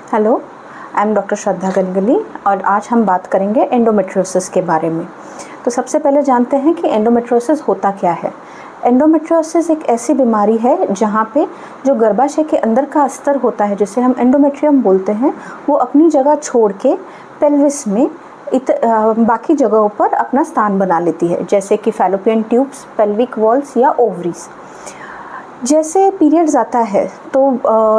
Hello, I am doctor श्रद्धा गलगली और आज हम बात करेंगे एंडोमेट्रियोसिस के बारे में। तो सबसे पहले जानते हैं कि एंडोमेट्रियोसिस होता क्या है। एंडोमेट्रियोसिस एक ऐसी बीमारी है जहाँ पे जो गर्भाशय के अंदर का अस्तर होता है, जिसे हम एंडोमेट्रियम बोलते हैं, वो अपनी जगह छोड़ के पेल्विस में बाकी जगहों पर अपना स्थान बना लेती है, जैसे कि फैलोपियन ट्यूब्स, पेल्विक वॉल्स या ओवरीज। जैसे पीरियड्स आता है तो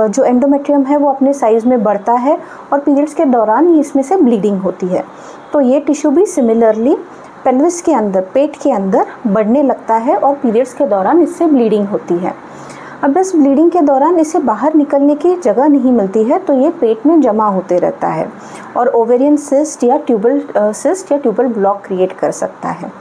जो एंडोमेट्रियम है वो अपने साइज़ में बढ़ता है और पीरियड्स के दौरान इसमें से ब्लीडिंग होती है। तो ये टिश्यू भी सिमिलरली पेल्विस के अंदर, पेट के अंदर बढ़ने लगता है और पीरियड्स के दौरान इससे ब्लीडिंग होती है। अब इस ब्लीडिंग के दौरान इसे बाहर निकलने की जगह नहीं मिलती है, तो ये पेट में जमा होते रहता है और ओवेरियन सिस्ट या ट्यूबल ब्लॉक क्रिएट कर सकता है।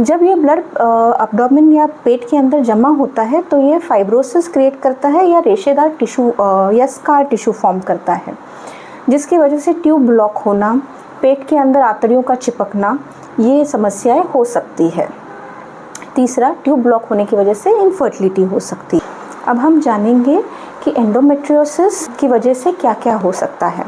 जब ये ब्लड एब्डोमेन या पेट के अंदर जमा होता है तो ये फाइब्रोसिस क्रिएट करता है या रेशेदार टिश्यू या स्कार टिश्यू फॉर्म करता है, जिसकी वजह से ट्यूब ब्लॉक होना, पेट के अंदर आंतड़ियों का चिपकना, ये समस्याएं हो सकती है। तीसरा, ट्यूब ब्लॉक होने की वजह से इनफर्टिलिटी हो सकती है। अब हम जानेंगे कि एंडोमेट्रियोसिस की वजह से क्या क्या हो सकता है।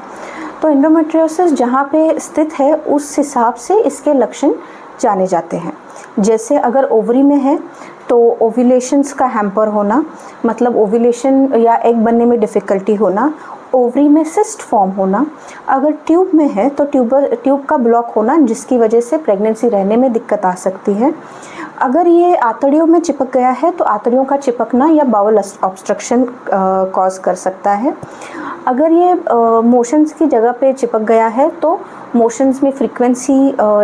तो एंडोमेट्रियोसिस जहाँ पे स्थित है उस हिसाब से इसके लक्षण जाने जाते हैं। जैसे अगर ओवरी में है तो ओव्यूलेशंस का हैम्पर होना, मतलब ओव्यूलेशन या एग बनने में डिफ़िकल्टी होना, ओवरी में सिस्ट फॉर्म होना। अगर ट्यूब में है तो ट्यूब का ब्लॉक होना, जिसकी वजह से प्रेगनेंसी रहने में दिक्कत आ सकती है। अगर ये आंतड़ियों में चिपक गया है तो आंतड़ियों का चिपकना या बाउल ऑब्स्ट्रक्शन कॉज कर सकता है। अगर ये मोशंस की जगह पे चिपक गया है तो मोशंस में फ्रीक्वेंसी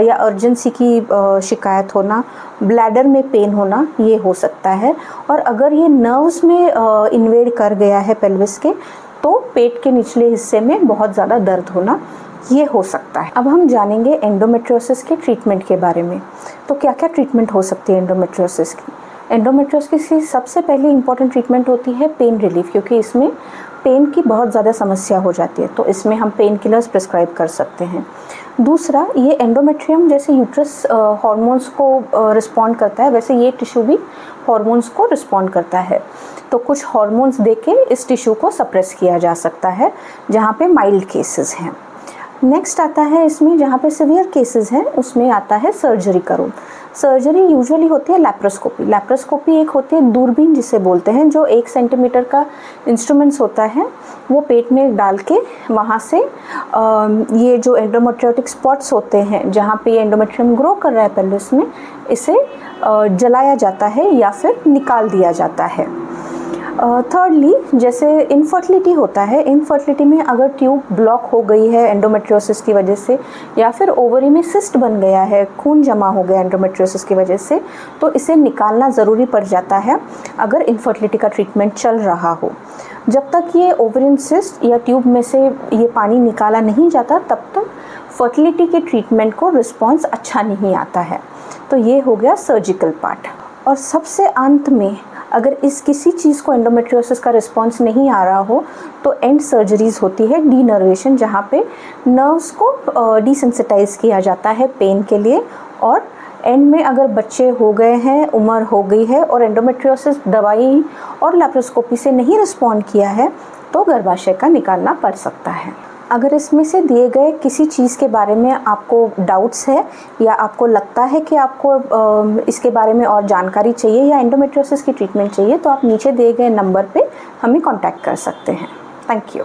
या अर्जेंसी की शिकायत होना, ब्लैडर में पेन होना, ये हो सकता है। और अगर ये नर्व्स में इन्वेड कर गया है पेल्विस के, तो पेट के निचले हिस्से में बहुत ज़्यादा दर्द होना, ये हो सकता है। अब हम जानेंगे एंडोमेट्रियोसिस के ट्रीटमेंट के बारे में। तो क्या क्या ट्रीटमेंट हो सकती है एंडोमेट्रियोसिस की। एंडोमेट्रियोसिस की सबसे पहली इंपॉर्टेंट ट्रीटमेंट होती है पेन रिलीफ, क्योंकि इसमें पेन की बहुत ज़्यादा समस्या हो जाती है, तो इसमें हम पेन किलर्स प्रिस्क्राइब कर सकते हैं। दूसरा, ये एंडोमेट्रियम जैसे यूट्रस हार्मोन्स को रिस्पॉन्ड करता है, वैसे ये टिश्यू भी हार्मोन्स को रिस्पॉन्ड करता है। तो कुछ हार्मोन्स देके इस टिश्यू को सप्रेस किया जा सकता है जहाँ पे माइल्ड केसेस हैं। नेक्स्ट आता है इसमें जहाँ पे सिवियर केसेस हैं, उसमें आता है सर्जरी का रोल। सर्जरी यूजुअली होती है लैप्रोस्कोपी। लैप्रोस्कोपी एक होती है दूरबीन जिसे बोलते हैं, जो 1 सेंटीमीटर का इंस्ट्रूमेंट्स होता है, वो पेट में डाल के वहाँ से ये जो एंडोमेट्रियोटिक स्पॉट्स होते हैं जहाँ पे ये एंडोमेट्रियम ग्रो कर रहा है पेल्विस में, इसे जलाया जाता है या फिर निकाल दिया जाता है। थर्डली, जैसे इनफर्टिलिटी होता है, इनफर्टिलिटी में अगर ट्यूब ब्लॉक हो गई है एंडोमेट्रियोसिस की वजह से, या फिर ओवरी में सिस्ट बन गया है, खून जमा हो गया एंडोमेट्रियोसिस की वजह से, तो इसे निकालना ज़रूरी पड़ जाता है अगर इनफर्टिलिटी का ट्रीटमेंट चल रहा हो। जब तक ये ओवरियन सिस्ट या ट्यूब में से ये पानी निकाला नहीं जाता, तब तक फर्टिलिटी के ट्रीटमेंट को रिस्पॉन्स अच्छा नहीं आता है। तो ये हो गया सर्जिकल पार्ट। और सबसे अंत में, अगर इस किसी चीज़ को एंडोमेट्रियोसिस का रिस्पॉन्स नहीं आ रहा हो तो एंड सर्जरीज होती है, डीनर्वेशन, जहाँ पे नर्व्स को डिसेंसिटाइज किया जाता है पेन के लिए। और एंड में अगर बच्चे हो गए हैं, उम्र हो गई है और एंडोमेट्रियोसिस दवाई और लैप्रोस्कोपी से नहीं रिस्पॉन्ड किया है, तो गर्भाशय का निकालना पड़ सकता है। अगर इसमें से दिए गए किसी चीज़ के बारे में आपको डाउट्स है या आपको लगता है कि आपको इसके बारे में और जानकारी चाहिए या एंडोमेट्रियोसिस की ट्रीटमेंट चाहिए, तो आप नीचे दिए गए नंबर पे हमें कांटेक्ट कर सकते हैं। Thank you.